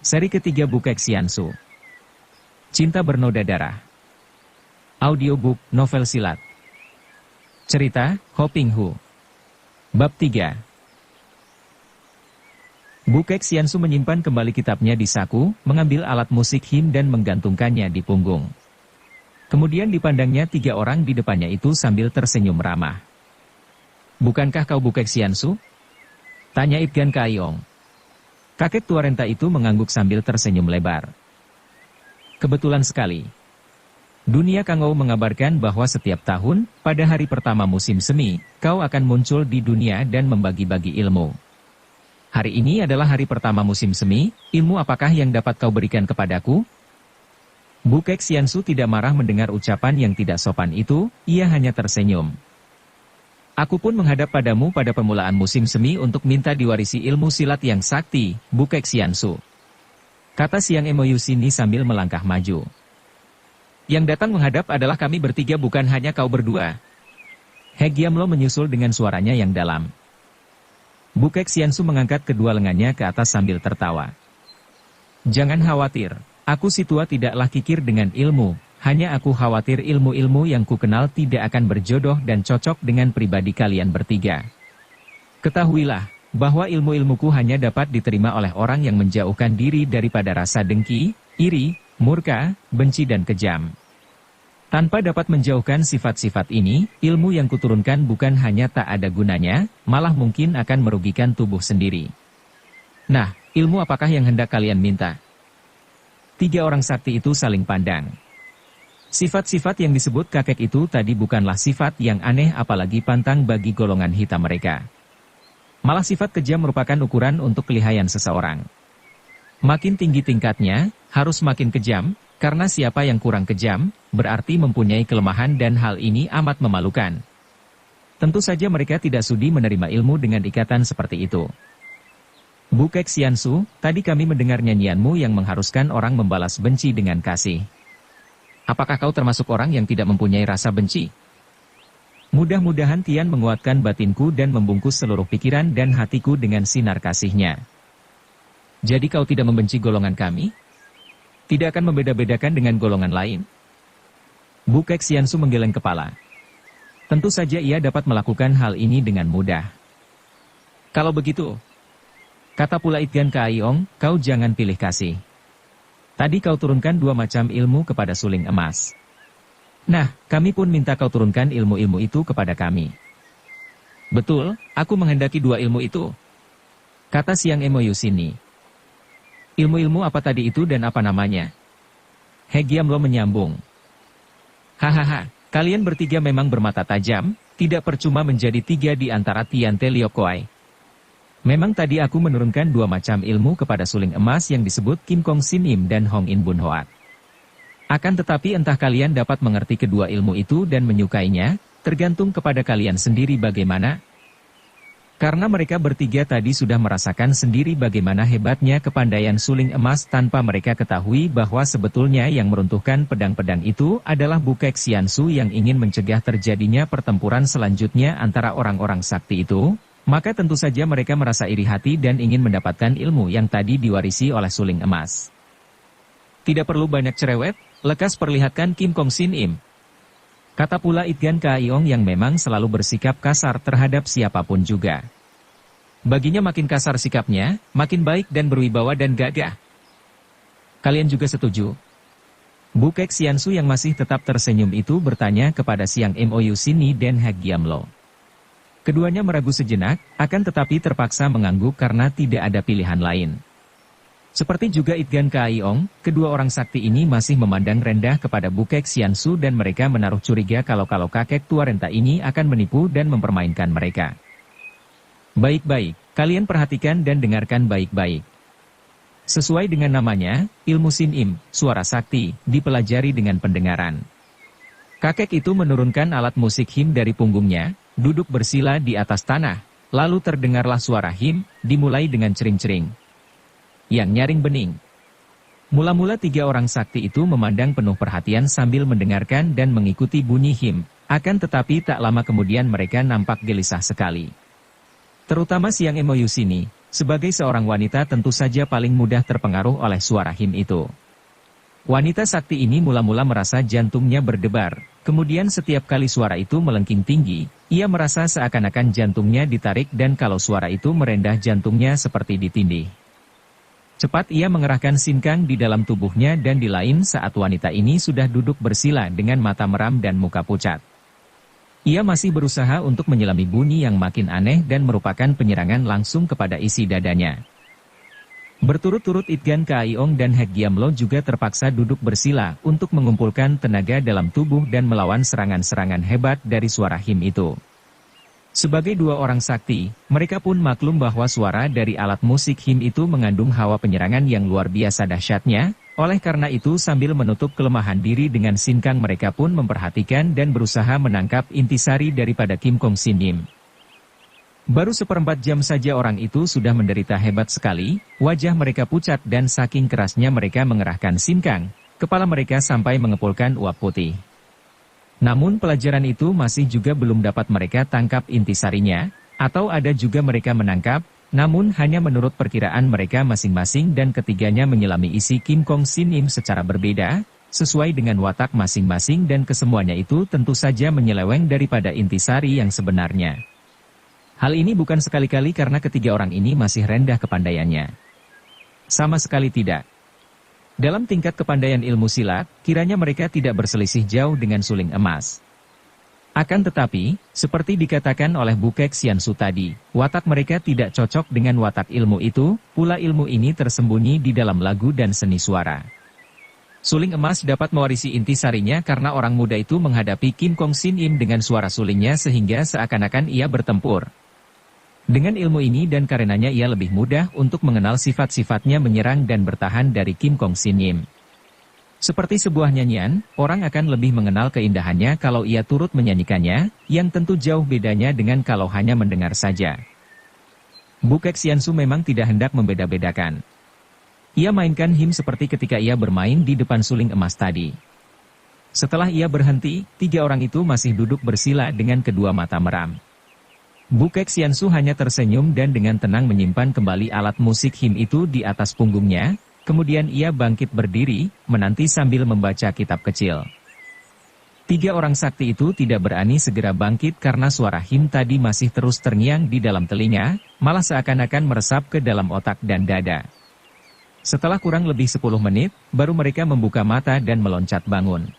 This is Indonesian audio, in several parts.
Seri ketiga Bukek Xiansu. Cinta Bernoda Darah. Audiobook, novel silat. Cerita, Ho Ping Hu. Bab 3. Bukek Xiansu menyimpan kembali kitabnya di saku, mengambil alat musik him dan menggantungkannya di punggung. Kemudian dipandangnya 3 orang di depannya itu sambil tersenyum ramah. "Bukankah kau Bukek Xiansu?" tanya Itgan Kaiyong. Kakek tua renta itu mengangguk sambil tersenyum lebar. "Kebetulan sekali. Dunia Kangou mengabarkan bahwa setiap tahun, pada hari pertama musim semi, kau akan muncul di dunia dan membagi-bagi ilmu. Hari ini adalah hari pertama musim semi, ilmu apakah yang dapat kau berikan kepadaku?" Bukek Xiansu tidak marah mendengar ucapan yang tidak sopan itu, ia hanya tersenyum. "Aku pun menghadap padamu pada permulaan musim semi untuk minta diwarisi ilmu silat yang sakti, Bukek Xiansu," kata Siang Emoyu Sini sambil melangkah maju. "Yang datang menghadap adalah kami bertiga, bukan hanya kau berdua." He Giamlo menyusul dengan suaranya yang dalam. Bukek Xiansu mengangkat kedua lengannya ke atas sambil tertawa. "Jangan khawatir, aku si tua tidaklah kikir dengan ilmu. Hanya aku khawatir ilmu-ilmu yang kukenal tidak akan berjodoh dan cocok dengan pribadi kalian bertiga. Ketahuilah, bahwa ilmu-ilmuku hanya dapat diterima oleh orang yang menjauhkan diri daripada rasa dengki, iri, murka, benci dan kejam. Tanpa dapat menjauhkan sifat-sifat ini, ilmu yang kuturunkan bukan hanya tak ada gunanya, malah mungkin akan merugikan tubuh sendiri. Nah, ilmu apakah yang hendak kalian minta?" 3 orang sakti itu saling pandang. Sifat-sifat yang disebut kakek itu tadi bukanlah sifat yang aneh apalagi pantang bagi golongan hitam mereka. Malah sifat kejam merupakan ukuran untuk kelihayan seseorang. Makin tinggi tingkatnya, harus makin kejam, karena siapa yang kurang kejam, berarti mempunyai kelemahan dan hal ini amat memalukan. Tentu saja mereka tidak sudi menerima ilmu dengan ikatan seperti itu. "Bukek Xiansu, tadi kami mendengar nyanyianmu yang mengharuskan orang membalas benci dengan kasih. Apakah kau termasuk orang yang tidak mempunyai rasa benci? Mudah-mudahan Tian menguatkan batinku dan membungkus seluruh pikiran dan hatiku dengan sinar kasihnya. Jadi kau tidak membenci golongan kami? Tidak akan membeda-bedakan dengan golongan lain?" Bukek Xiansu menggeleng kepala. Tentu saja ia dapat melakukan hal ini dengan mudah. "Kalau begitu," kata pula Itgan Kaiyong, "kau jangan pilih kasih. Tadi kau turunkan 2 macam ilmu kepada suling emas. Nah, kami pun minta kau turunkan ilmu-ilmu itu kepada kami." "Betul, aku menghendaki 2 ilmu itu," kata Siang Emoyu Sini. "Ilmu-ilmu apa tadi itu dan apa namanya?" He Giamlo menyambung. "Hahaha, kalian bertiga memang bermata tajam, tidak percuma menjadi 3 di antara Tian Te Liokoi. Memang tadi aku menurunkan 2 macam ilmu kepada suling emas yang disebut Kim Kong Sin Im dan Hong In Bun Hoat. Akan tetapi entah kalian dapat mengerti kedua ilmu itu dan menyukainya, tergantung kepada kalian sendiri bagaimana. Karena mereka bertiga tadi sudah merasakan sendiri bagaimana hebatnya kepandaian suling emas tanpa mereka ketahui bahwa sebetulnya yang meruntuhkan pedang-pedang itu adalah Bukek Xiansu yang ingin mencegah terjadinya pertempuran selanjutnya antara orang-orang sakti itu. Maka tentu saja mereka merasa iri hati dan ingin mendapatkan ilmu yang tadi diwarisi oleh suling emas. Tidak perlu banyak cerewet, lekas perlihatkan Kim Kong Sin Im, kata pula Itgan Kaiyong yang memang selalu bersikap kasar terhadap siapapun juga. Baginya makin kasar sikapnya, makin baik dan berwibawa dan gagah. Kalian juga setuju? Bukek Xiansu yang masih tetap tersenyum itu bertanya kepada Siang Emoyu Sini dan He Giamlo. Keduanya meragu sejenak, akan tetapi terpaksa mengangguk karena tidak ada pilihan lain. Seperti juga Itgan Kaiyong, kedua orang sakti ini masih memandang rendah kepada Bukek Xiansu dan mereka menaruh curiga kalau kakek tua renta ini akan menipu dan mempermainkan mereka. Baik-baik, kalian perhatikan dan dengarkan baik-baik. Sesuai dengan namanya, ilmu Sin Im, suara sakti, dipelajari dengan pendengaran. Kakek itu menurunkan alat musik him dari punggungnya, duduk bersila di atas tanah, lalu terdengarlah suara him, dimulai dengan cering-cering yang nyaring bening. Mula-mula 3 orang sakti itu memandang penuh perhatian sambil mendengarkan dan mengikuti bunyi him, akan tetapi tak lama kemudian mereka nampak gelisah sekali. Terutama Siang Emoyu Sini, Sebagai seorang wanita tentu saja paling mudah terpengaruh oleh suara him itu. Wanita sakti ini mula-mula merasa jantungnya berdebar, kemudian setiap kali suara itu melengking tinggi, ia merasa seakan-akan jantungnya ditarik dan kalau suara itu merendah jantungnya seperti ditindih. Cepat ia mengerahkan sinkang di dalam tubuhnya dan di lain saat wanita ini sudah duduk bersila dengan mata meram dan muka pucat. Ia masih berusaha untuk menyelami bunyi yang makin aneh dan merupakan penyerangan langsung kepada isi dadanya. Berturut-turut Itgan Kaiong dan Hek Giamlo juga terpaksa duduk bersila untuk mengumpulkan tenaga dalam tubuh dan melawan serangan-serangan hebat dari suara him itu. Sebagai dua orang sakti, mereka pun maklum bahwa suara dari alat musik him itu mengandung hawa penyerangan yang luar biasa dahsyatnya. Oleh karena itu sambil menutup kelemahan diri dengan sinkang mereka pun memperhatikan dan berusaha menangkap intisari daripada Kim Kong Sin Im. Baru seperempat jam saja orang itu sudah menderita hebat sekali, wajah mereka pucat dan saking kerasnya mereka mengerahkan sinkang, kepala mereka sampai mengepulkan uap putih. Namun pelajaran itu masih juga belum dapat mereka tangkap intisarinya, atau ada juga mereka menangkap, namun hanya menurut perkiraan mereka masing-masing dan ketiganya menyelami isi Kim Kong Sin Im secara berbeda, sesuai dengan watak masing-masing dan kesemuanya itu tentu saja menyeleweng daripada intisari yang sebenarnya. Hal ini bukan sekali-kali karena ketiga orang ini masih rendah kepandaiannya. Sama sekali tidak. Dalam tingkat kepandaian ilmu silat, kiranya mereka tidak berselisih jauh dengan suling emas. Akan tetapi, seperti dikatakan oleh Bukek Xiansu tadi, watak mereka tidak cocok dengan watak ilmu itu, pula ilmu ini tersembunyi di dalam lagu dan seni suara. Suling emas dapat mewarisi intisarinya karena orang muda itu menghadapi Kim Kong Sin Im dengan suara sulingnya sehingga seakan-akan ia bertempur. Dengan ilmu ini dan karenanya ia lebih mudah untuk mengenal sifat-sifatnya menyerang dan bertahan dari Kim Kong Sin Im. Seperti sebuah nyanyian, orang akan lebih mengenal keindahannya kalau ia turut menyanyikannya, yang tentu jauh bedanya dengan kalau hanya mendengar saja. Bukek Xiansu memang tidak hendak membeda-bedakan. Ia mainkan him seperti ketika ia bermain di depan suling emas tadi. Setelah ia berhenti, tiga orang itu masih duduk bersila dengan kedua mata meram. Bukek Xiansu hanya tersenyum dan dengan tenang menyimpan kembali alat musik him itu di atas punggungnya. Kemudian ia bangkit berdiri, menanti sambil membaca kitab kecil. Tiga orang sakti itu tidak berani segera bangkit karena suara him tadi masih terus terngiang di dalam telinga, malah seakan-akan meresap ke dalam otak dan dada. Setelah kurang lebih 10 menit, baru mereka membuka mata dan meloncat bangun.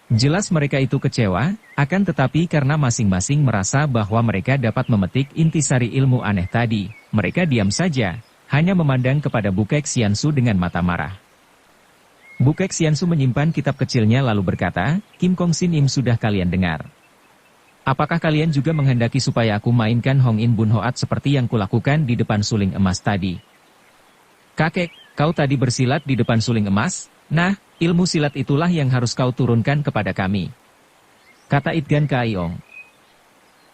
Jelas mereka itu kecewa, akan tetapi karena masing-masing merasa bahwa mereka dapat memetik intisari ilmu aneh tadi, mereka diam saja. Hanya memandang kepada Bukek Xiansu dengan mata marah. Bukek Xiansu menyimpan kitab kecilnya lalu berkata, Kim Kong Sin Im sudah kalian dengar. Apakah kalian juga menghendaki supaya aku mainkan Hong In Bun Hoat seperti yang kulakukan di depan suling emas tadi? Kakek, kau tadi bersilat di depan suling emas? Nah, ilmu silat itulah yang harus kau turunkan kepada kami. Kata Itgan Kaiong.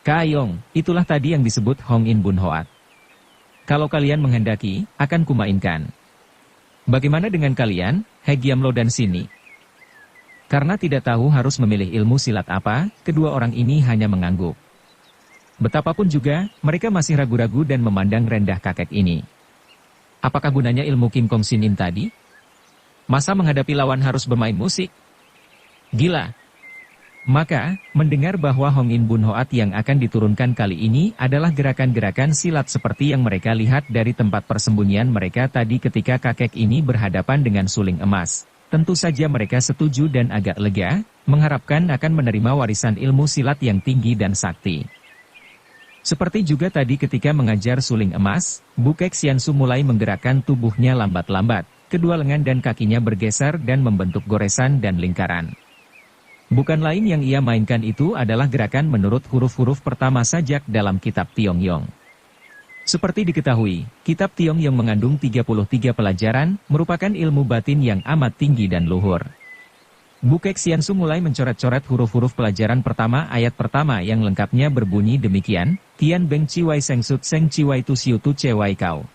Kaiong, itulah tadi yang disebut Hong In Bun Hoat. Kalau kalian menghendaki, akan kumainkan. Bagaimana dengan kalian, Hek Giamlo dan Sini? Karena tidak tahu harus memilih ilmu silat apa, kedua orang ini hanya mengangguk. Betapapun juga, mereka masih ragu-ragu dan memandang rendah kakek ini. Apakah gunanya ilmu Kim Kong Sin Im tadi? Masa menghadapi lawan harus bermain musik? Gila! Maka, mendengar bahwa Hong In Bun Hoat yang akan diturunkan kali ini adalah gerakan-gerakan silat seperti yang mereka lihat dari tempat persembunyian mereka tadi ketika kakek ini berhadapan dengan suling emas. Tentu saja mereka setuju dan agak lega, mengharapkan akan menerima warisan ilmu silat yang tinggi dan sakti. Seperti juga tadi ketika mengajar suling emas, Bukek Xiansu mulai menggerakkan tubuhnya lambat-lambat, kedua lengan dan kakinya bergeser dan membentuk goresan dan lingkaran. Bukan lain yang ia mainkan itu adalah gerakan menurut huruf-huruf pertama sajak dalam kitab Tiong-Yong. Seperti diketahui, kitab Tiong-Yong mengandung 33 pelajaran, merupakan ilmu batin yang amat tinggi dan luhur. Bukek Xiansu mulai mencoret-coret huruf-huruf pelajaran pertama ayat pertama yang lengkapnya berbunyi demikian, Tian Beng Ciwai Seng Sut Seng Ciwai Tu Siu Tu Cewai Kau.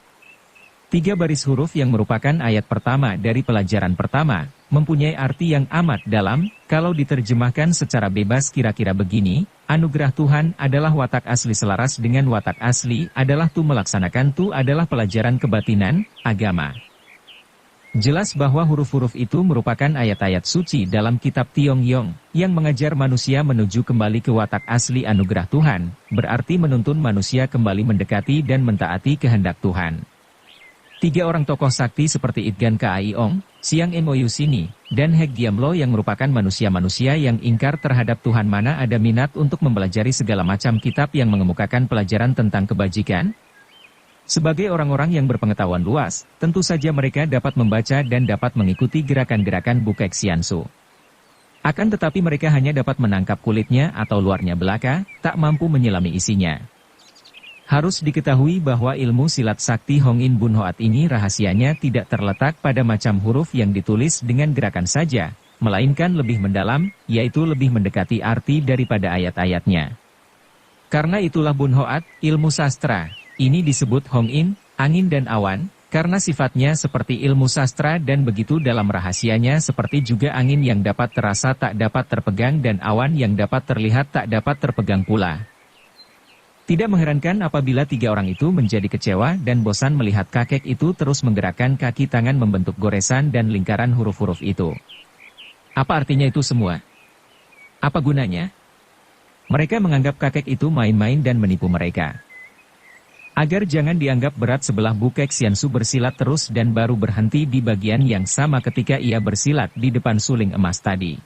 3 baris huruf yang merupakan ayat pertama dari pelajaran pertama, mempunyai arti yang amat dalam, kalau diterjemahkan secara bebas kira-kira begini, Anugerah Tuhan adalah watak asli selaras dengan watak asli adalah tu melaksanakan tu adalah pelajaran kebatinan, agama. Jelas bahwa huruf-huruf itu merupakan ayat-ayat suci dalam kitab Tiong Yong, yang mengajar manusia menuju kembali ke watak asli anugerah Tuhan, berarti menuntun manusia kembali mendekati dan mentaati kehendak Tuhan. 3 orang tokoh sakti seperti Itgan Kaiong, Siang Moyu Sini, dan Hek Giamlo yang merupakan manusia-manusia yang ingkar terhadap Tuhan mana ada minat untuk mempelajari segala macam kitab yang mengemukakan pelajaran tentang kebajikan. Sebagai orang-orang yang berpengetahuan luas, tentu saja mereka dapat membaca dan dapat mengikuti gerakan-gerakan Bukek Xiansu. Akan tetapi mereka hanya dapat menangkap kulitnya atau luarnya belaka, tak mampu menyelami isinya. Harus diketahui bahwa ilmu silat sakti Hongin Bunhoat ini rahasianya tidak terletak pada macam huruf yang ditulis dengan gerakan saja, melainkan lebih mendalam, yaitu lebih mendekati arti daripada ayat-ayatnya. Karena itulah Bunhoat, ilmu sastra. Ini disebut Hongin, angin dan awan, karena sifatnya seperti ilmu sastra dan begitu dalam rahasianya seperti juga angin yang dapat terasa tak dapat terpegang dan awan yang dapat terlihat tak dapat terpegang pula. Tidak mengherankan apabila 3 orang itu menjadi kecewa dan bosan melihat kakek itu terus menggerakkan kaki tangan membentuk goresan dan lingkaran huruf-huruf itu. Apa artinya itu semua? Apa gunanya? Mereka menganggap kakek itu main-main dan menipu mereka. Agar jangan dianggap berat sebelah Bukek Xiansu bersilat terus dan baru berhenti di bagian yang sama ketika ia bersilat di depan suling emas tadi.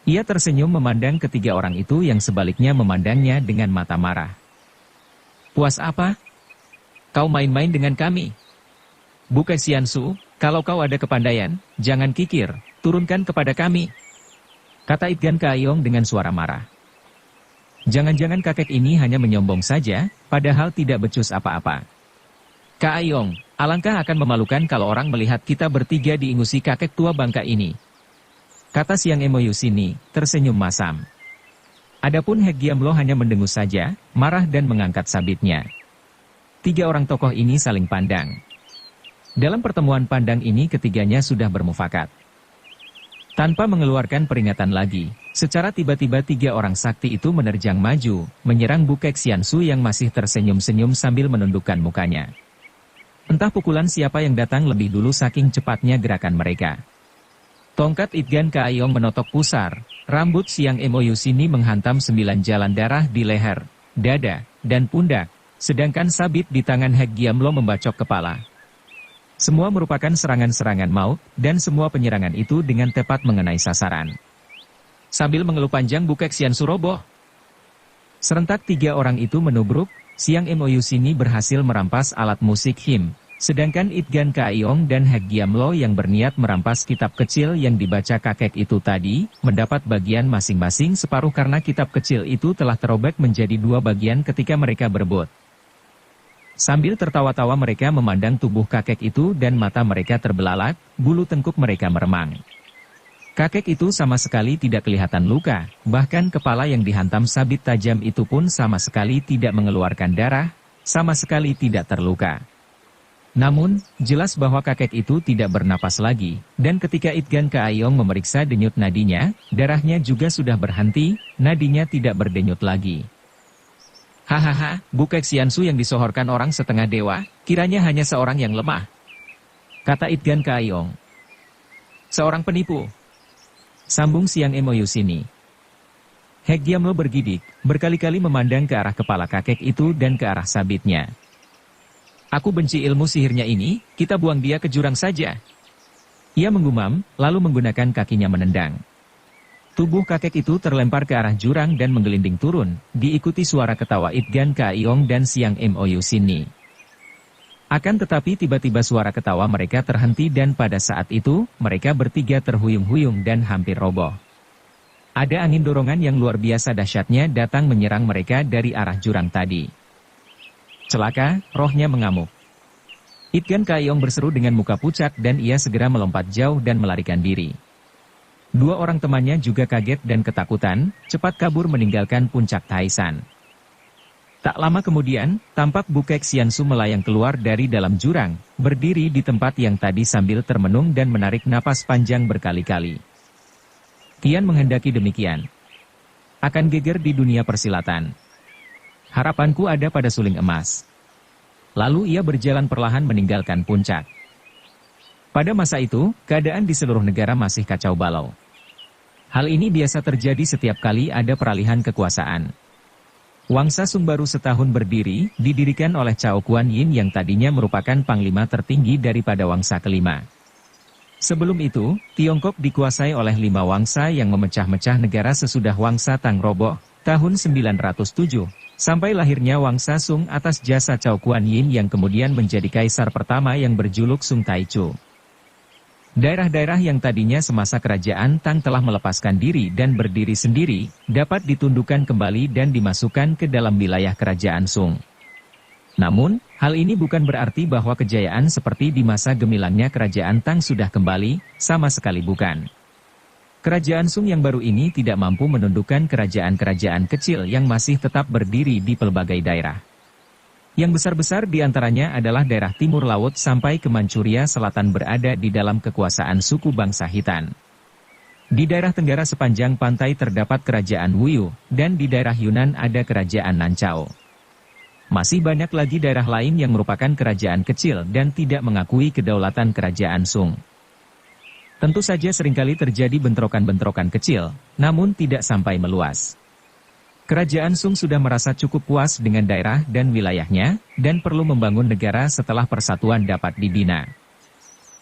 Ia tersenyum memandang ketiga orang itu yang sebaliknya memandangnya dengan mata marah. Puas apa? Kau main-main dengan kami? Bukek Xiansu, kalau kau ada kepandaian, jangan kikir, turunkan kepada kami. Kata Itgan Kaiong dengan suara marah. Jangan-jangan kakek ini hanya menyombong saja, padahal tidak becus apa-apa. Kaiong, alangkah akan memalukan kalau orang melihat kita bertiga diingusi kakek tua bangka ini. Kata Siang Moyu Sini, tersenyum masam. Adapun Hek Giamlo hanya mendengus saja, marah dan mengangkat sabitnya. 3 orang tokoh ini saling pandang. Dalam pertemuan pandang ini ketiganya sudah bermufakat. Tanpa mengeluarkan peringatan lagi, secara tiba-tiba 3 orang sakti itu menerjang maju, menyerang Bukek Xiansu yang masih tersenyum-senyum sambil menundukkan mukanya. Entah pukulan siapa yang datang lebih dulu saking cepatnya gerakan mereka. Tongkat Itgan Kaiong menotok pusar, rambut Siang Moyu Sini menghantam 9 jalan darah di leher, dada, dan pundak, sedangkan sabit di tangan Hek Giamlo membacok kepala. Semua merupakan serangan-serangan maut, dan semua penyerangan itu dengan tepat mengenai sasaran. Sambil mengeluh panjang Bukek Xiansu roboh. Serentak 3 orang itu menubruk, Siang Moyu Sini berhasil merampas alat musik him, sedangkan Itgan Kaiong dan Hek Giamlo yang berniat merampas kitab kecil yang dibaca kakek itu tadi, mendapat bagian masing-masing separuh karena kitab kecil itu telah terobek menjadi 2 bagian ketika mereka berebut. Sambil tertawa-tawa mereka memandang tubuh kakek itu dan mata mereka terbelalak, bulu tengkuk mereka meremang. Kakek itu sama sekali tidak kelihatan luka, bahkan kepala yang dihantam sabit tajam itu pun sama sekali tidak mengeluarkan darah, sama sekali tidak terluka. Namun, jelas bahwa kakek itu tidak bernapas lagi, dan ketika Itgan Kaiong memeriksa denyut nadinya, darahnya juga sudah berhenti, nadinya tidak berdenyut lagi. Hahaha, Bukek Xiansu yang disohorkan orang setengah dewa, kiranya hanya seorang yang lemah. Kata Itgan Kaiong. Seorang penipu. Sambung Siang Moyu Sini. Hek Giamlo bergidik, berkali-kali memandang ke arah kepala kakek itu dan ke arah sabitnya. Aku benci ilmu sihirnya ini, kita buang dia ke jurang saja. Ia menggumam, lalu menggunakan kakinya menendang. Tubuh kakek itu terlempar ke arah jurang dan menggelinding turun, diikuti suara ketawa Itgan Kaiong dan Siang Moyu Sini. Akan tetapi tiba-tiba suara ketawa mereka terhenti dan pada saat itu, mereka bertiga terhuyung-huyung dan hampir roboh. Ada angin dorongan yang luar biasa dahsyatnya datang menyerang mereka dari arah jurang tadi. Celaka, rohnya mengamuk. Itgan Kaiong berseru dengan muka pucat dan ia segera melompat jauh dan melarikan diri. 2 orang temannya juga kaget dan ketakutan, cepat kabur meninggalkan puncak Taisan. Tak lama kemudian, tampak Bukek Xiansu melayang keluar dari dalam jurang, berdiri di tempat yang tadi sambil termenung dan menarik napas panjang berkali-kali. Kian menghendaki demikian. akan geger di dunia persilatan. Harapanku ada pada suling emas. Lalu ia berjalan perlahan meninggalkan puncak. Pada masa itu, keadaan di seluruh negara masih kacau balau. Hal ini biasa terjadi setiap kali ada peralihan kekuasaan. Wangsa Sung baru setahun berdiri, didirikan oleh Cao Kuan Yin yang tadinya merupakan panglima tertinggi daripada Wangsa kelima. Sebelum itu, Tiongkok dikuasai oleh 5 wangsa yang memecah-mecah negara sesudah Wangsa Tang roboh, tahun 907, sampai lahirnya Wangsa Sung atas jasa Cao Kuan Yin yang kemudian menjadi kaisar pertama yang berjuluk Sung Taichu. Daerah-daerah yang tadinya semasa kerajaan Tang telah melepaskan diri dan berdiri sendiri, dapat ditundukkan kembali dan dimasukkan ke dalam wilayah kerajaan Sung. Namun, hal ini bukan berarti bahwa kejayaan seperti di masa gemilangnya kerajaan Tang sudah kembali, sama sekali bukan. Kerajaan Sung yang baru ini tidak mampu menundukkan kerajaan-kerajaan kecil yang masih tetap berdiri di pelbagai daerah. Yang besar-besar di antaranya adalah daerah timur laut sampai ke Manchuria selatan berada di dalam kekuasaan suku bangsa Hitan. Di daerah tenggara sepanjang pantai terdapat kerajaan Wuyu, dan di daerah Yunan ada kerajaan Nancao. Masih banyak lagi daerah lain yang merupakan kerajaan kecil dan tidak mengakui kedaulatan kerajaan Sung. Tentu saja seringkali terjadi bentrokan-bentrokan kecil, namun tidak sampai meluas. Kerajaan Sung sudah merasa cukup puas dengan daerah dan wilayahnya, dan perlu membangun negara setelah persatuan dapat dibina.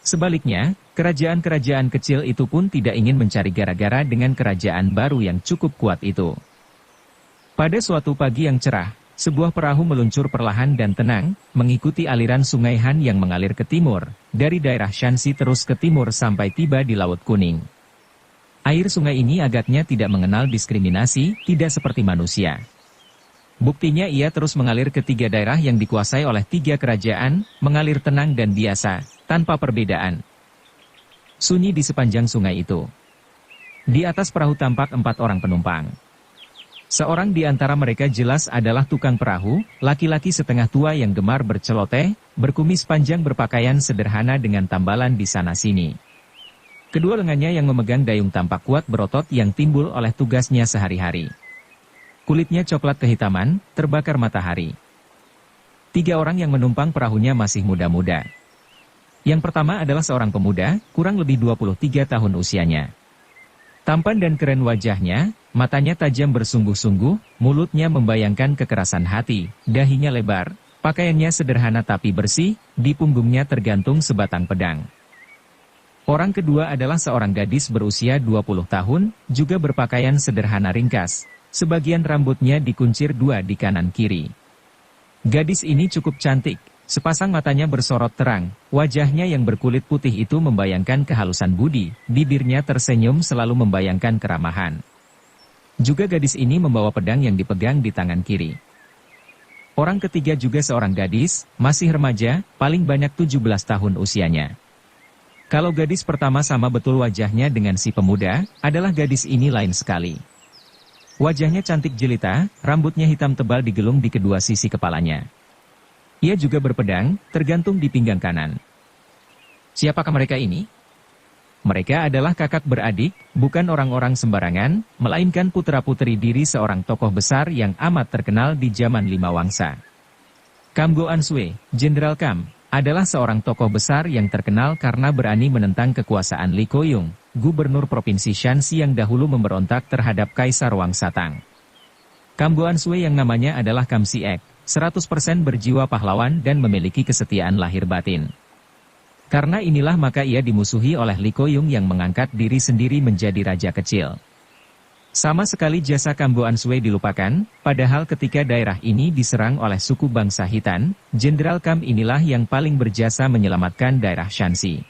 Sebaliknya, kerajaan-kerajaan kecil itu pun tidak ingin mencari gara-gara dengan kerajaan baru yang cukup kuat itu. Pada suatu pagi yang cerah, sebuah perahu meluncur perlahan dan tenang, mengikuti aliran sungai Han yang mengalir ke timur, dari daerah Shanxi terus ke timur sampai tiba di Laut Kuning. Air sungai ini agaknya tidak mengenal diskriminasi, tidak seperti manusia. Buktinya ia terus mengalir ke 3 daerah yang dikuasai oleh 3 kerajaan, mengalir tenang dan biasa, tanpa perbedaan. Sunyi di sepanjang sungai itu. Di atas perahu tampak 4 orang penumpang. Seorang di antara mereka jelas adalah tukang perahu, laki-laki setengah tua yang gemar berceloteh, berkumis panjang berpakaian sederhana dengan tambalan di sana-sini. Kedua lengannya yang memegang dayung tampak kuat berotot yang timbul oleh tugasnya sehari-hari. Kulitnya coklat kehitaman, terbakar matahari. 3 orang yang menumpang perahunya masih muda-muda. Yang pertama adalah seorang pemuda, kurang lebih 23 tahun usianya. Tampan dan keren wajahnya, matanya tajam bersungguh-sungguh, mulutnya membayangkan kekerasan hati, dahinya lebar, pakaiannya sederhana tapi bersih, di punggungnya tergantung sebatang pedang. Orang kedua adalah seorang gadis berusia 20 tahun, juga berpakaian sederhana ringkas. Sebagian rambutnya dikuncir 2 di kanan kiri. Gadis ini cukup cantik, sepasang matanya bersorot terang, wajahnya yang berkulit putih itu membayangkan kehalusan budi, bibirnya tersenyum selalu membayangkan keramahan. Juga gadis ini membawa pedang yang dipegang di tangan kiri. Orang ketiga juga seorang gadis, masih remaja, paling banyak 17 tahun usianya. Kalau gadis pertama sama betul wajahnya dengan si pemuda, adalah gadis ini lain sekali. Wajahnya cantik jelita, rambutnya hitam tebal digelung di kedua sisi kepalanya. Ia juga berpedang, tergantung di pinggang kanan. Siapakah mereka ini? Mereka adalah kakak beradik, bukan orang-orang sembarangan, melainkan putra-putri diri seorang tokoh besar yang amat terkenal di zaman 5 wangsa. Kam Goan Sui, Jenderal Kam, adalah seorang tokoh besar yang terkenal karena berani menentang kekuasaan Li Koyung, gubernur provinsi Shanxi yang dahulu memberontak terhadap Kaisar Wangsa Tang. Kam Goan Sui yang namanya adalah Kam Siek, 100% berjiwa pahlawan dan memiliki kesetiaan lahir batin. Karena inilah maka ia dimusuhi oleh Li Koyung yang mengangkat diri sendiri menjadi raja kecil. Sama sekali jasa Kam Goan Sui dilupakan, padahal ketika daerah ini diserang oleh suku bangsa Hitan, Jenderal Kam inilah yang paling berjasa menyelamatkan daerah Shanxi.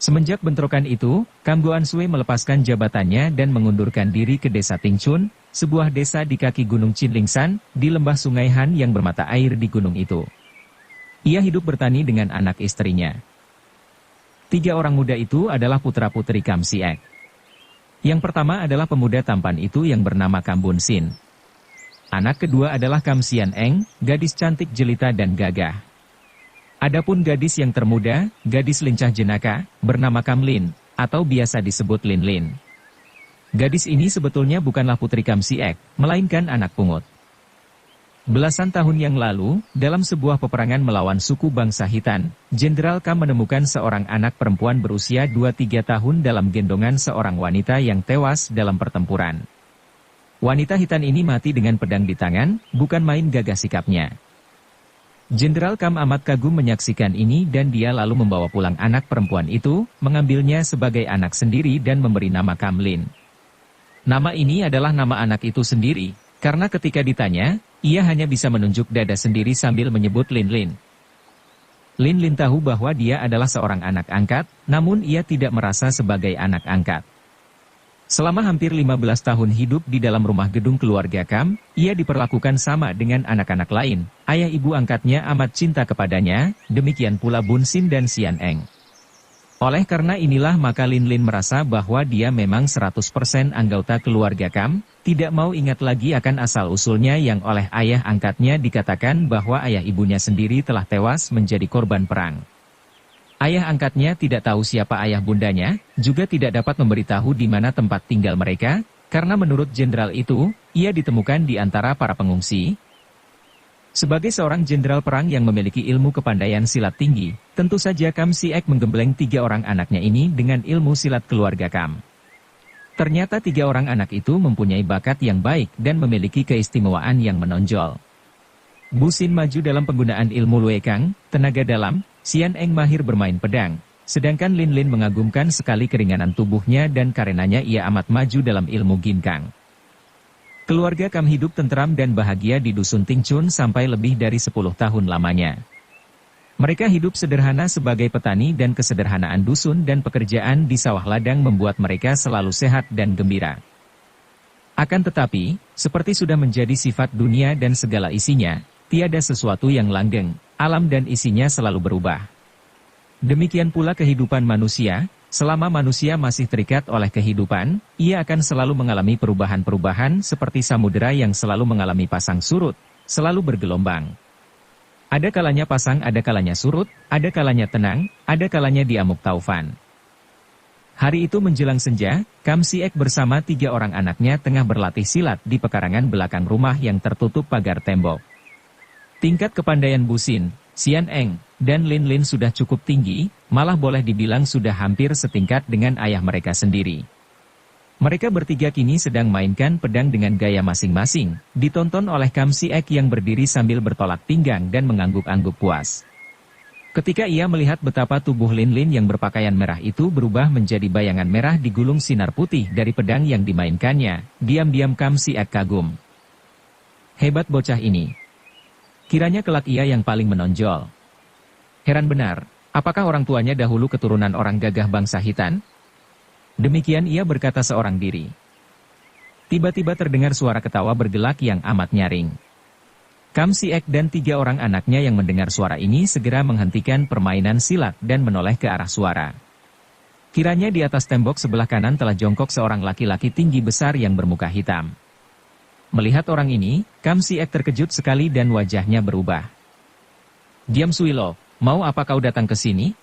Semenjak bentrokan itu, Kam Goan Sui melepaskan jabatannya dan mengundurkan diri ke desa Tingchun, sebuah desa di kaki gunung Qinlingsan, di lembah sungai Han yang bermata air di gunung itu. Ia hidup bertani dengan anak istrinya. 3 orang muda itu adalah putra-putri Kam Siek. Yang pertama adalah pemuda tampan itu yang bernama Kam Bun Sin. Anak kedua adalah Kam Sian Eng, gadis cantik jelita dan gagah. Adapun gadis yang termuda, gadis lincah jenaka, bernama Kam Lin, atau biasa disebut Lin Lin. Gadis ini sebetulnya bukanlah putri Kam Siek, melainkan anak pungut. Belasan tahun yang lalu, dalam sebuah peperangan melawan suku bangsa Hitan, Jenderal Kam menemukan seorang anak perempuan berusia 2-3 tahun dalam gendongan seorang wanita yang tewas dalam pertempuran. Wanita Hitan ini mati dengan pedang di tangan, bukan main gagah sikapnya. Jenderal Kam amat kagum menyaksikan ini dan dia lalu membawa pulang anak perempuan itu, mengambilnya sebagai anak sendiri dan memberi nama Kam Lin. Nama ini adalah nama anak itu sendiri, karena ketika ditanya, ia hanya bisa menunjuk dada sendiri sambil menyebut Lin Lin. Lin Lin tahu bahwa dia adalah seorang anak angkat, namun ia tidak merasa sebagai anak angkat. Selama hampir 15 tahun hidup di dalam rumah gedung keluarga Kam, ia diperlakukan sama dengan anak-anak lain. Ayah ibu angkatnya amat cinta kepadanya, demikian pula Bun Sin dan Sian Eng. Oleh karena inilah maka Lin Lin merasa bahwa dia memang 100% anggota keluarga Kam, tidak mau ingat lagi akan asal-usulnya yang oleh ayah angkatnya dikatakan bahwa ayah ibunya sendiri telah tewas menjadi korban perang. Ayah angkatnya tidak tahu siapa ayah bundanya, juga tidak dapat memberitahu di mana tempat tinggal mereka, karena menurut jenderal itu, ia ditemukan di antara para pengungsi. Sebagai seorang jenderal perang yang memiliki ilmu kepandaian silat tinggi, tentu saja Kam Siek menggembleng 3 orang anaknya ini dengan ilmu silat keluarga Kam. Ternyata 3 orang anak itu mempunyai bakat yang baik dan memiliki keistimewaan yang menonjol. Bu Sin maju dalam penggunaan ilmu Luekang, tenaga dalam, Sian Eng mahir bermain pedang, sedangkan Lin Lin mengagumkan sekali keringanan tubuhnya dan karenanya ia amat maju dalam ilmu ginkang. Keluarga Kam hidup tentram dan bahagia di Dusun Tingchun sampai lebih dari 10 tahun lamanya. Mereka hidup sederhana sebagai petani dan kesederhanaan dusun dan pekerjaan di sawah ladang membuat mereka selalu sehat dan gembira. Akan tetapi, seperti sudah menjadi sifat dunia dan segala isinya, tiada sesuatu yang langgeng, alam dan isinya selalu berubah. Demikian pula kehidupan manusia. Selama manusia masih terikat oleh kehidupan, ia akan selalu mengalami perubahan-perubahan seperti samudera yang selalu mengalami pasang surut, selalu bergelombang. Ada kalanya pasang, ada kalanya surut, ada kalanya tenang, ada kalanya diamuk taufan. Hari itu menjelang senja, Kam Siek bersama 3 orang anaknya tengah berlatih silat di pekarangan belakang rumah yang tertutup pagar tembok. Tingkat kepandaian Bu Sin, Sian Eng, dan Lin Lin sudah cukup tinggi, malah boleh dibilang sudah hampir setingkat dengan ayah mereka sendiri. Mereka bertiga kini sedang mainkan pedang dengan gaya masing-masing, ditonton oleh Kam Siek yang berdiri sambil bertolak pinggang dan mengangguk-angguk puas. Ketika ia melihat betapa tubuh Lin Lin yang berpakaian merah itu berubah menjadi bayangan merah digulung sinar putih dari pedang yang dimainkannya, diam-diam Kam Siek kagum. Hebat bocah ini. Kiranya kelak ia yang paling menonjol. Heran benar, apakah orang tuanya dahulu keturunan orang gagah bangsa Hitan? Demikian ia berkata seorang diri. Tiba-tiba terdengar suara ketawa bergelak yang amat nyaring. Kam Siek dan 3 orang anaknya yang mendengar suara ini segera menghentikan permainan silat dan menoleh ke arah suara. Kiranya di atas tembok sebelah kanan telah jongkok seorang laki-laki tinggi besar yang bermuka hitam. Melihat orang ini, Kam Siek terkejut sekali dan wajahnya berubah. "Diam Suilo, mau apa kau datang ke sini?"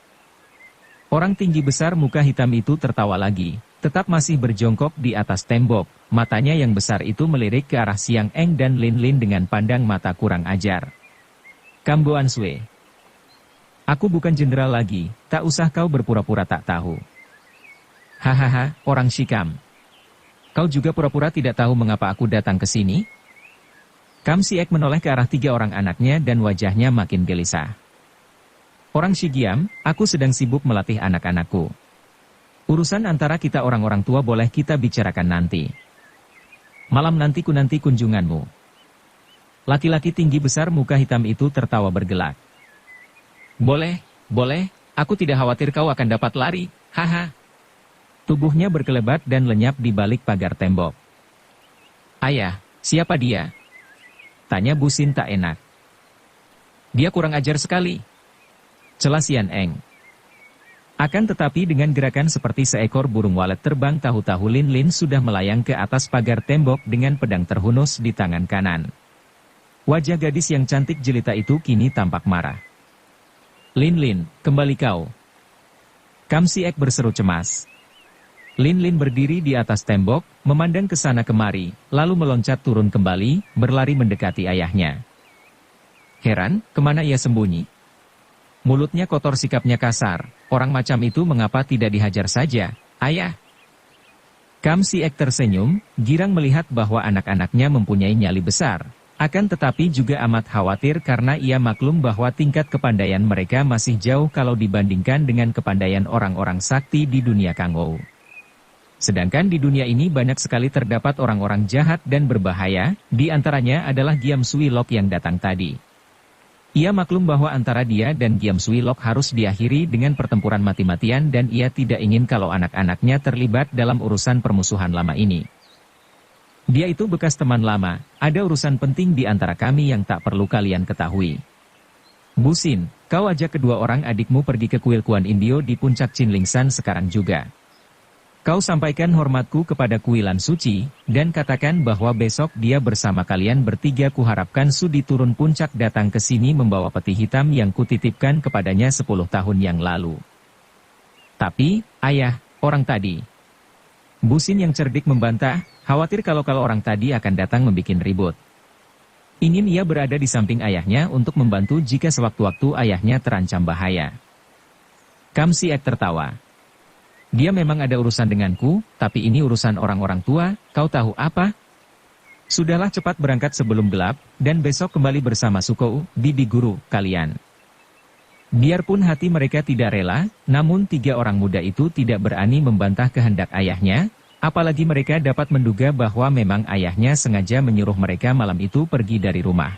Orang tinggi besar muka hitam itu tertawa lagi, tetap masih berjongkok di atas tembok, matanya yang besar itu melirik ke arah Siang Eng dan Lin Lin dengan pandang mata kurang ajar. "Kam Boan Sue. Aku bukan jenderal lagi, tak usah kau berpura-pura tak tahu." "Hahaha, orang Shikam. Kau juga pura-pura tidak tahu mengapa aku datang ke sini?" Kam Siek menoleh ke arah 3 orang anaknya dan wajahnya makin gelisah. "Orang Shigiam, aku sedang sibuk melatih anak-anakku. Urusan antara kita orang-orang tua boleh kita bicarakan nanti. Malam nanti kunjunganmu." Laki-laki tinggi besar muka hitam itu tertawa bergelak. Boleh, aku tidak khawatir kau akan dapat lari, haha." Tubuhnya berkelebat dan lenyap di balik pagar tembok. "Ayah, siapa dia?" tanya Bu Sin tak enak. "Dia kurang ajar sekali," celah Sian Eng. Akan tetapi dengan gerakan seperti seekor burung walet terbang tahu-tahu Lin Lin sudah melayang ke atas pagar tembok dengan pedang terhunus di tangan kanan. Wajah gadis yang cantik jelita itu kini tampak marah. "Lin Lin, kembali kau." Kam Siek berseru cemas. Lin Lin berdiri di atas tembok, memandang ke sana kemari, lalu meloncat turun kembali, berlari mendekati ayahnya. Heran, kemana ia sembunyi? Mulutnya kotor, sikapnya kasar. Orang macam itu mengapa tidak dihajar saja, ayah? Kam Si-ek tersenyum, girang melihat bahwa anak-anaknya mempunyai nyali besar. Akan tetapi juga amat khawatir karena ia maklum bahwa tingkat kepandaian mereka masih jauh kalau dibandingkan dengan kepandaian orang-orang sakti di dunia Kangou. Sedangkan di dunia ini banyak sekali terdapat orang-orang jahat dan berbahaya, di antaranya adalah Giam Sui Lok yang datang tadi. Ia maklum bahwa antara dia dan Giam Sui Lok harus diakhiri dengan pertempuran mati-matian dan ia tidak ingin kalau anak-anaknya terlibat dalam urusan permusuhan lama ini. Dia itu bekas teman lama, ada urusan penting di antara kami yang tak perlu kalian ketahui. Busin, kau ajak kedua orang adikmu pergi ke kuil Kuan Indio di puncak Chinlingsan sekarang juga. Kau sampaikan hormatku kepada kuilan suci, dan katakan bahwa besok dia bersama kalian bertiga kuharapkan sudi turun puncak datang ke sini membawa peti hitam yang kutitipkan kepadanya 10 tahun yang lalu. Tapi, ayah, orang tadi. Busin yang cerdik membantah, khawatir kalau orang tadi akan datang membikin ribut. Ingin ia berada di samping ayahnya untuk membantu jika sewaktu-waktu ayahnya terancam bahaya. Kam Si-ek tertawa. Dia memang ada urusan denganku, tapi ini urusan orang-orang tua, kau tahu apa? Sudahlah, cepat berangkat sebelum gelap, dan besok kembali bersama Sukou, bibi guru, kalian. Biarpun hati mereka tidak rela, namun tiga orang muda itu tidak berani membantah kehendak ayahnya, apalagi mereka dapat menduga bahwa memang ayahnya sengaja menyuruh mereka malam itu pergi dari rumah.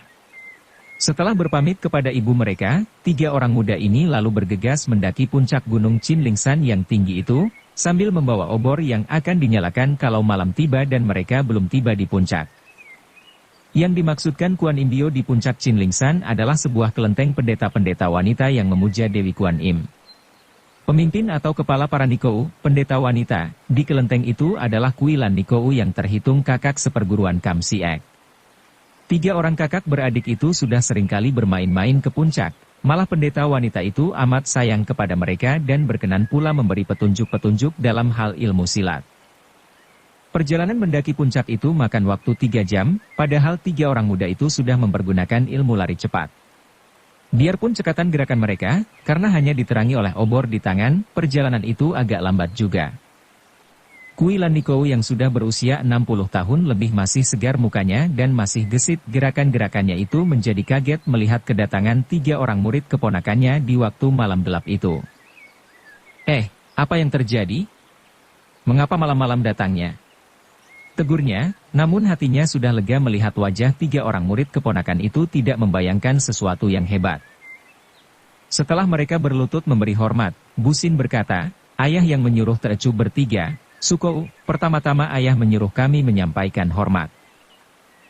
Setelah berpamit kepada ibu mereka, tiga orang muda ini lalu bergegas mendaki puncak gunung Chinlingsan yang tinggi itu, sambil membawa obor yang akan dinyalakan kalau malam tiba dan mereka belum tiba di puncak. Yang dimaksudkan Kuan Indio di puncak Chinlingsan adalah sebuah kelenteng pendeta-pendeta wanita yang memuja Dewi Kuan Im. Pemimpin atau kepala para Nikou, pendeta wanita, di kelenteng itu adalah Kuilan Nikou yang terhitung kakak seperguruan Kam Si-ek. Tiga orang kakak beradik itu sudah seringkali bermain-main ke puncak, malah pendeta wanita itu amat sayang kepada mereka dan berkenan pula memberi petunjuk-petunjuk dalam hal ilmu silat. Perjalanan mendaki puncak itu makan waktu 3 jam, padahal tiga orang muda itu sudah mempergunakan ilmu lari cepat. Biarpun cekatan gerakan mereka, karena hanya diterangi oleh obor di tangan, perjalanan itu agak lambat juga. Kuilan Nikou yang sudah berusia 60 tahun lebih masih segar mukanya dan masih gesit gerakan-gerakannya itu menjadi kaget melihat kedatangan tiga orang murid keponakannya di waktu malam gelap itu. Apa yang terjadi? Mengapa malam-malam datangnya? Tegurnya, namun hatinya sudah lega melihat wajah tiga orang murid keponakan itu tidak membayangkan sesuatu yang hebat. Setelah mereka berlutut memberi hormat, Busin berkata, ayah yang menyuruh Teocu bertiga, Sukou, pertama-tama ayah menyuruh kami menyampaikan hormat.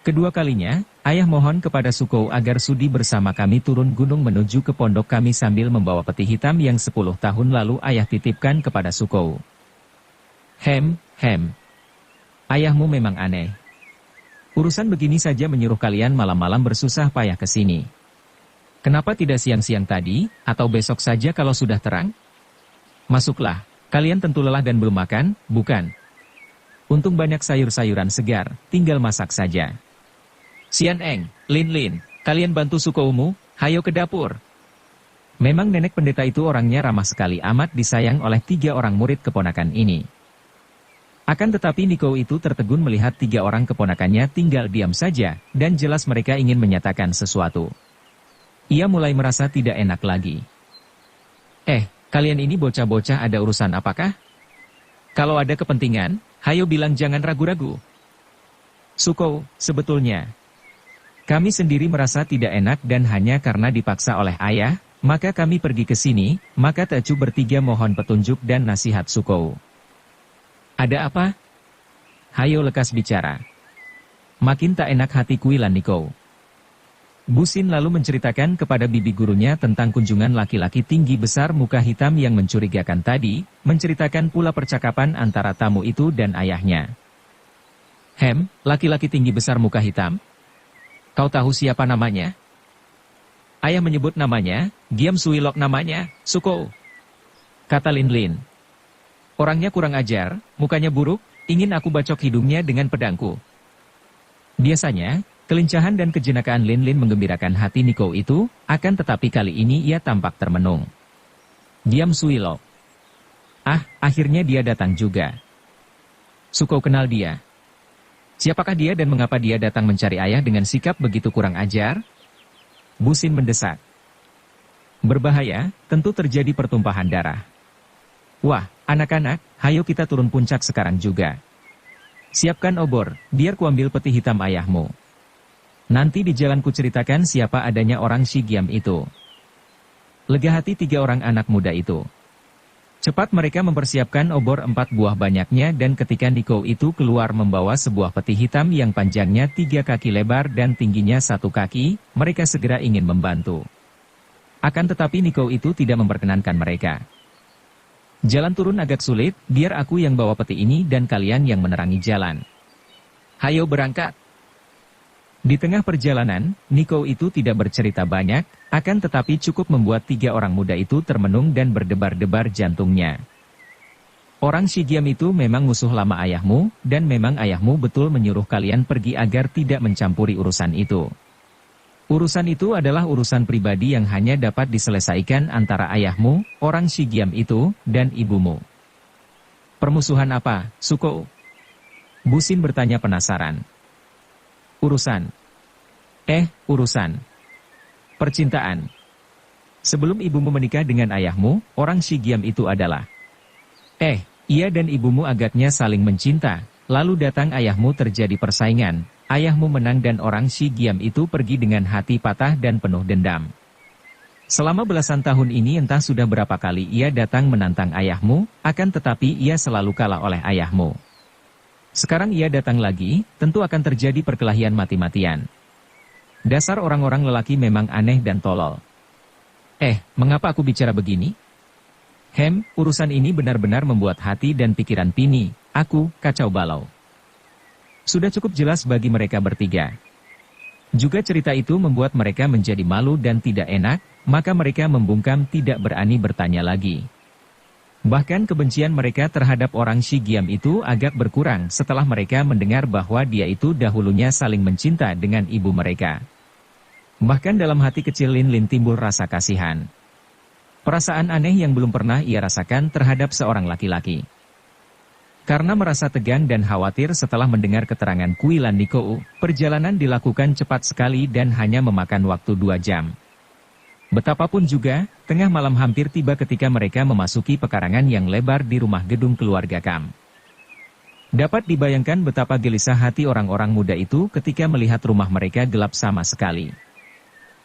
Kedua kalinya, ayah mohon kepada Sukou agar sudi bersama kami turun gunung menuju ke pondok kami sambil membawa peti hitam yang 10 tahun lalu ayah titipkan kepada Sukou. Ayahmu memang aneh. Urusan begini saja menyuruh kalian malam-malam bersusah payah ke sini. Kenapa tidak siang-siang tadi, atau besok saja kalau sudah terang? Masuklah. Kalian tentu lelah dan belum makan, bukan? Untung banyak sayur-sayuran segar, tinggal masak saja. Sian Eng, Lin Lin, kalian bantu Sukoumu, hayo ke dapur. Memang nenek pendeta itu orangnya ramah sekali, amat disayang oleh tiga orang murid keponakan ini. Akan tetapi Nikou itu tertegun melihat tiga orang keponakannya tinggal diam saja, dan jelas mereka ingin menyatakan sesuatu. Ia mulai merasa tidak enak lagi. Kalian ini bocah-bocah ada urusan apakah? Kalau ada kepentingan, hayo bilang jangan ragu-ragu. Sukou, sebetulnya kami sendiri merasa tidak enak dan hanya karena dipaksa oleh ayah, maka kami pergi ke sini, maka Teocu bertiga mohon petunjuk dan nasihat Sukou. Ada apa? Hayo lekas bicara. Makin tak enak hati Kuilan Nikou. Busin lalu menceritakan kepada bibi gurunya tentang kunjungan laki-laki tinggi besar muka hitam yang mencurigakan tadi, menceritakan pula percakapan antara tamu itu dan ayahnya. Laki-laki tinggi besar muka hitam? Kau tahu siapa namanya? Ayah menyebut namanya, Giam Sui Lok namanya, Sukou. Kata Lin Lin. Orangnya kurang ajar, mukanya buruk, ingin aku bacok hidungnya dengan pedangku. Biasanya, kelincahan dan kejenakaan Lin Lin menggembirakan hati Niko itu, akan tetapi kali ini ia tampak termenung. Diam Suilo. Ah, akhirnya dia datang juga. Suko kenal dia. Siapakah dia dan mengapa dia datang mencari ayah dengan sikap begitu kurang ajar? Busin mendesak. Berbahaya, tentu terjadi pertumpahan darah. Wah, anak-anak, hayo kita turun puncak sekarang juga. Siapkan obor, biar kuambil peti hitam ayahmu. Nanti di jalan kuceritakan siapa adanya orang Shigiam itu. Lega hati 3 orang anak muda itu. Cepat mereka mempersiapkan obor 4 buah banyaknya dan ketika Niko itu keluar membawa sebuah peti hitam yang panjangnya 3 kaki lebar dan tingginya 1 kaki, mereka segera ingin membantu. Akan tetapi Niko itu tidak memperkenankan mereka. Jalan turun agak sulit, biar aku yang bawa peti ini dan kalian yang menerangi jalan. Hayo berangkat. Di tengah perjalanan, Niko itu tidak bercerita banyak, akan tetapi cukup membuat 3 orang muda itu termenung dan berdebar-debar jantungnya. Orang Shigiam itu memang musuh lama ayahmu, dan memang ayahmu betul menyuruh kalian pergi agar tidak mencampuri urusan itu. Urusan itu adalah urusan pribadi yang hanya dapat diselesaikan antara ayahmu, orang Shigiam itu, dan ibumu. Permusuhan apa, Suko? Busin bertanya penasaran. Urusan. Urusan. Percintaan. Sebelum ibumu menikah dengan ayahmu, orang Shigiam itu adalah. Ia dan ibumu agaknya saling mencinta, lalu datang ayahmu terjadi persaingan, ayahmu menang dan orang Shigiam itu pergi dengan hati patah dan penuh dendam. Selama belasan tahun ini entah sudah berapa kali ia datang menantang ayahmu, akan tetapi ia selalu kalah oleh ayahmu. Sekarang ia datang lagi, tentu akan terjadi perkelahian mati-matian. Dasar orang-orang lelaki memang aneh dan tolol. Mengapa aku bicara begini? Urusan ini benar-benar membuat hati dan pikiran Pini, aku, kacau balau. Sudah cukup jelas bagi mereka bertiga. Juga cerita itu membuat mereka menjadi malu dan tidak enak, maka mereka membungkam tidak berani bertanya lagi. Bahkan kebencian mereka terhadap orang Shigiam itu agak berkurang setelah mereka mendengar bahwa dia itu dahulunya saling mencinta dengan ibu mereka. Bahkan dalam hati kecil Lin Lin timbul rasa kasihan. Perasaan aneh yang belum pernah ia rasakan terhadap seorang laki-laki. Karena merasa tegang dan khawatir setelah mendengar keterangan Kuilan Niko, perjalanan dilakukan cepat sekali dan hanya memakan waktu 2 jam. Betapapun juga, tengah malam hampir tiba ketika mereka memasuki pekarangan yang lebar di rumah gedung keluarga Kam. Dapat dibayangkan betapa gelisah hati orang-orang muda itu ketika melihat rumah mereka gelap sama sekali.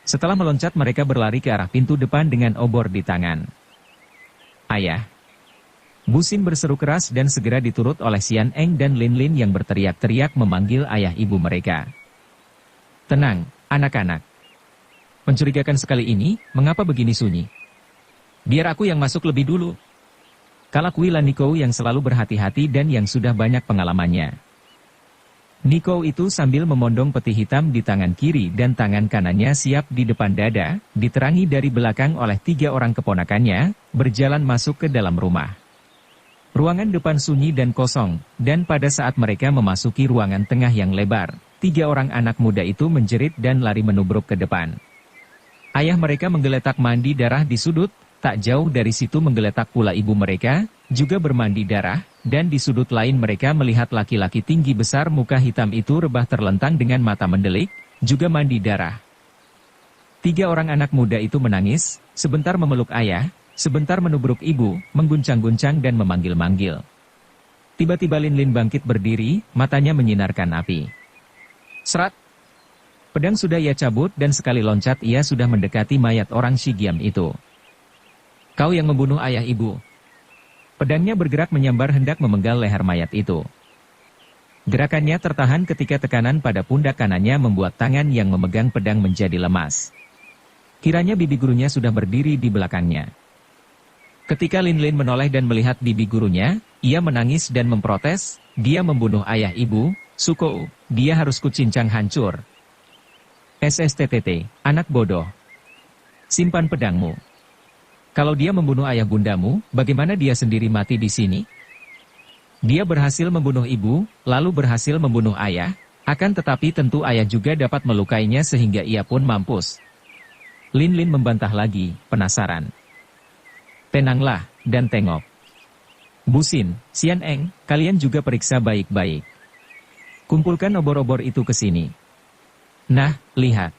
Setelah meloncat mereka berlari ke arah pintu depan dengan obor di tangan. Ayah! Busin berseru keras dan segera diturut oleh Xian Eng dan Lin Lin yang berteriak-teriak memanggil ayah ibu mereka. Tenang, anak-anak. Mencurigakan sekali ini, mengapa begini sunyi? Biar aku yang masuk lebih dulu. Kala Kuilan Niko yang selalu berhati-hati dan yang sudah banyak pengalamannya. Niko itu sambil memondong peti hitam di tangan kiri dan tangan kanannya siap di depan dada, diterangi dari belakang oleh 3 orang keponakannya, berjalan masuk ke dalam rumah. Ruangan depan sunyi dan kosong, dan pada saat mereka memasuki ruangan tengah yang lebar, 3 orang anak muda itu menjerit dan lari menubruk ke depan. Ayah mereka menggeletak mandi darah di sudut, tak jauh dari situ menggeletak pula ibu mereka, juga bermandi darah, dan di sudut lain mereka melihat laki-laki tinggi besar muka hitam itu rebah terlentang dengan mata mendelik, juga mandi darah. 3 orang anak muda itu menangis, sebentar memeluk ayah, sebentar menubruk ibu, mengguncang-guncang dan memanggil-manggil. Tiba-tiba Lin Lin bangkit berdiri, matanya menyinarkan api. Serat! Pedang sudah ia cabut dan sekali loncat ia sudah mendekati mayat orang Shigiam itu. Kau yang membunuh ayah ibu. Pedangnya bergerak menyambar hendak memenggal leher mayat itu. Gerakannya tertahan ketika tekanan pada pundak kanannya membuat tangan yang memegang pedang menjadi lemas. Kiranya bibi gurunya sudah berdiri di belakangnya. Ketika Lin Lin menoleh dan melihat bibi gurunya, ia menangis dan memprotes, dia membunuh ayah ibu, Suko, dia harus kucincang hancur. SSTTT, anak bodoh. Simpan pedangmu. Kalau dia membunuh ayah bundamu, bagaimana dia sendiri mati di sini? Dia berhasil membunuh ibu, lalu berhasil membunuh ayah, akan tetapi tentu ayah juga dapat melukainya sehingga ia pun mampus. Lin Lin membantah lagi, penasaran. Tenanglah, dan tengok. Busin, Xian Eng, kalian juga periksa baik-baik. Kumpulkan obor-obor itu ke sini. Nah, lihat.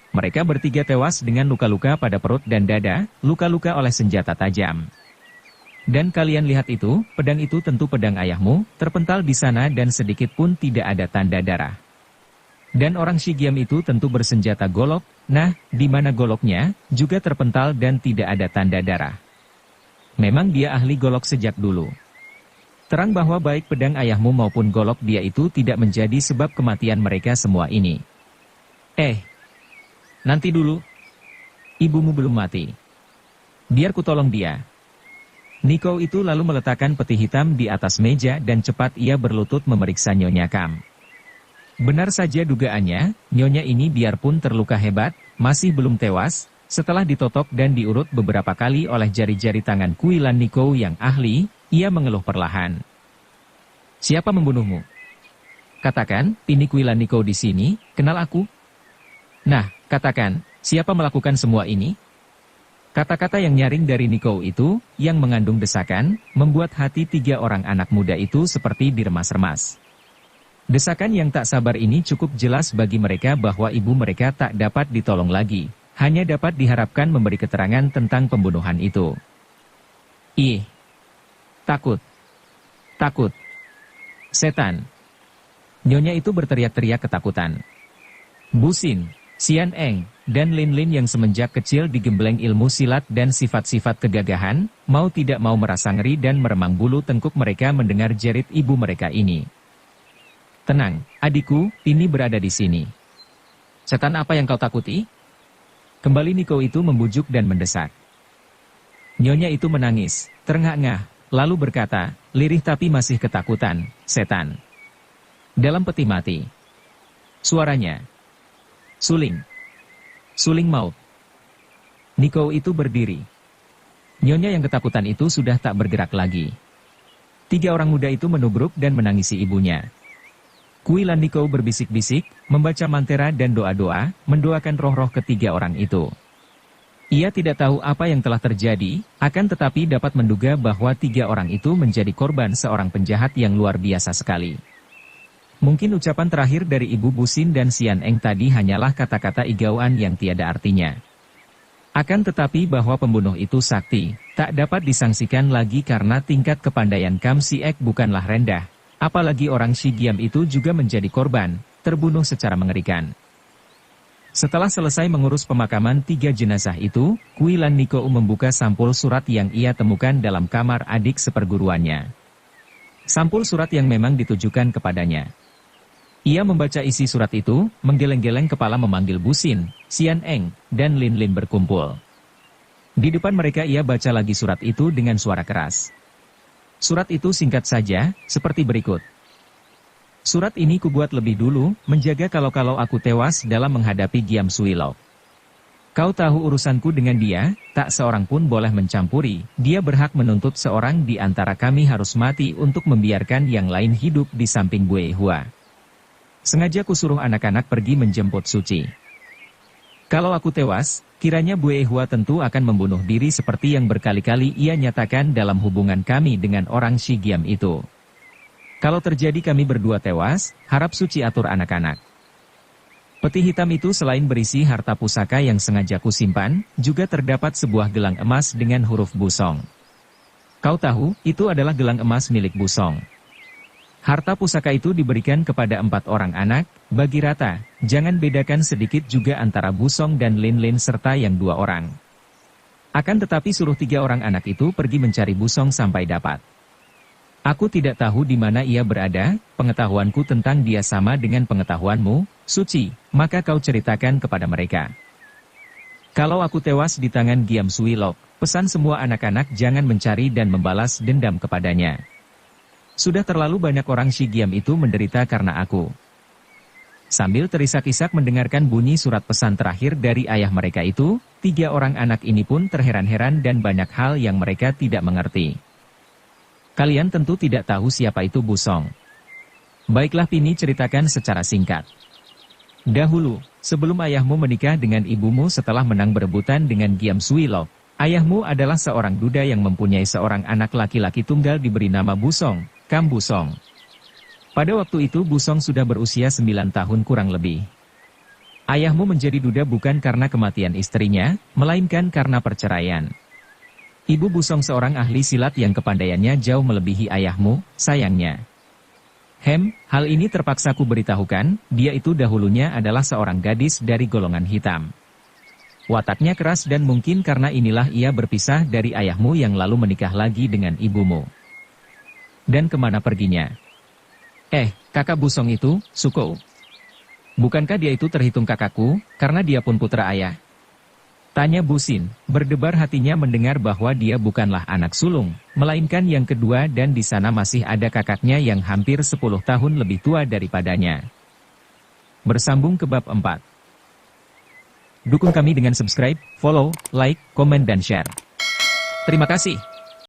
Mereka bertiga tewas dengan luka-luka pada perut dan dada, luka-luka oleh senjata tajam. Dan kalian lihat itu, pedang itu tentu pedang ayahmu, terpental di sana dan sedikit pun tidak ada tanda darah. Dan orang Shigiam itu tentu bersenjata golok, nah, di mana goloknya, juga terpental dan tidak ada tanda darah. Memang dia ahli golok sejak dulu. Terang bahwa baik pedang ayahmu maupun golok dia itu tidak menjadi sebab kematian mereka semua ini. Nanti dulu. Ibumu belum mati. Biar kutolong dia. Niko itu lalu meletakkan peti hitam di atas meja dan cepat ia berlutut memeriksa Nyonya Kam. Benar saja dugaannya, Nyonya ini biarpun terluka hebat, masih belum tewas. Setelah ditotok dan diurut beberapa kali oleh jari-jari tangan Kuilan Niko yang ahli, ia mengeluh perlahan. Siapa membunuhmu? Katakan, ini Kuilan Niko di sini, kenal aku? Nah, katakan, siapa melakukan semua ini? Kata-kata yang nyaring dari Niko itu, yang mengandung desakan, membuat hati tiga orang anak muda itu seperti diremas-remas. Desakan yang tak sabar ini cukup jelas bagi mereka bahwa ibu mereka tak dapat ditolong lagi. Hanya dapat diharapkan memberi keterangan tentang pembunuhan itu. Takut. Takut. Setan. Nyonya itu berteriak-teriak ketakutan. Busin, Xian Eng, dan Lin Lin yang semenjak kecil digembleng ilmu silat dan sifat-sifat kegagahan, mau tidak mau merasa ngeri dan meremang bulu tengkuk mereka mendengar jerit ibu mereka ini. Tenang, adikku, ini berada di sini. Setan apa yang kau takuti? Kembali Niko itu membujuk dan mendesak. Nyonya itu menangis, terengah-engah, lalu berkata, lirih tapi masih ketakutan, setan. Dalam peti mati. Suaranya. Suling. Suling maut. Niko itu berdiri. Nyonya yang ketakutan itu sudah tak bergerak lagi. Tiga orang muda itu menubruk dan menangisi ibunya. Kuilan Niko berbisik-bisik, membaca mantera dan doa-doa, mendoakan roh-roh ketiga orang itu. Ia tidak tahu apa yang telah terjadi, akan tetapi dapat menduga bahwa tiga orang itu menjadi korban seorang penjahat yang luar biasa sekali. Mungkin ucapan terakhir dari Ibu Busin dan Xian Eng tadi hanyalah kata-kata igauan yang tiada artinya. Akan tetapi bahwa pembunuh itu sakti, tak dapat disangsikan lagi karena tingkat kepandaian Kam Siek bukanlah rendah. Apalagi orang Shigiam itu juga menjadi korban, terbunuh secara mengerikan. Setelah selesai mengurus pemakaman tiga jenazah itu, Kuilan Niko membuka sampul surat yang ia temukan dalam kamar adik seperguruannya. Sampul surat yang memang ditujukan kepadanya. Ia membaca isi surat itu, menggeleng-geleng kepala memanggil Busin, Xian Eng, dan Lin Lin berkumpul. Di depan mereka ia baca lagi surat itu dengan suara keras. Surat itu singkat saja, seperti berikut. Surat ini kubuat lebih dulu, menjaga kalau-kalau aku tewas dalam menghadapi Giam Suilok. Kau tahu urusanku dengan dia, tak seorang pun boleh mencampuri, dia berhak menuntut seorang di antara kami harus mati untuk membiarkan yang lain hidup di samping Bue Hua. Sengaja kusuruh anak-anak pergi menjemput Suci. Kalau aku tewas, kiranya Bue Hua tentu akan membunuh diri seperti yang berkali-kali ia nyatakan dalam hubungan kami dengan orang Shigiam itu. Kalau terjadi kami berdua tewas, harap Suci atur anak-anak. Peti hitam itu selain berisi harta pusaka yang sengaja kusimpan, juga terdapat sebuah gelang emas dengan huruf Busong. Kau tahu, itu adalah gelang emas milik Busong. Harta pusaka itu diberikan kepada 4 orang anak, bagi rata, jangan bedakan sedikit juga antara Busong dan Lin Lin serta yang 2 orang. Akan tetapi suruh 3 orang anak itu pergi mencari Busong sampai dapat. Aku tidak tahu di mana ia berada, pengetahuanku tentang dia sama dengan pengetahuanmu, Suci, maka kau ceritakan kepada mereka. Kalau aku tewas di tangan Giam Suilok, pesan semua anak-anak jangan mencari dan membalas dendam kepadanya. Sudah terlalu banyak orang Shigiam itu menderita karena aku. Sambil terisak-isak mendengarkan bunyi surat pesan terakhir dari ayah mereka itu, 3 orang anak ini pun terheran-heran dan banyak hal yang mereka tidak mengerti. Kalian tentu tidak tahu siapa itu Busong. Baiklah Pini, ceritakan secara singkat. Dahulu, sebelum ayahmu menikah dengan ibumu setelah menang berebutan dengan Giam Suilok, ayahmu adalah seorang duda yang mempunyai seorang anak laki-laki tunggal diberi nama Busong, Kam Busong. Pada waktu itu Busong sudah berusia 9 tahun kurang lebih. Ayahmu menjadi duda bukan karena kematian istrinya, melainkan karena perceraian. Ibu Busong seorang ahli silat yang kepandaiannya jauh melebihi ayahmu, sayangnya. Hal ini terpaksa ku beritahukan, dia itu dahulunya adalah seorang gadis dari golongan hitam. Wataknya keras dan mungkin karena inilah ia berpisah dari ayahmu yang lalu menikah lagi dengan ibumu. Dan kemana perginya? Kakak Busong itu, Suko. Bukankah dia itu terhitung kakakku, karena dia pun putra ayah? Tanya Busin, berdebar hatinya mendengar bahwa dia bukanlah anak sulung, melainkan yang kedua dan di sana masih ada kakaknya yang hampir 10 tahun lebih tua daripadanya. Bersambung ke bab 4. Dukung kami dengan subscribe, follow, like, komen dan share. Terima kasih.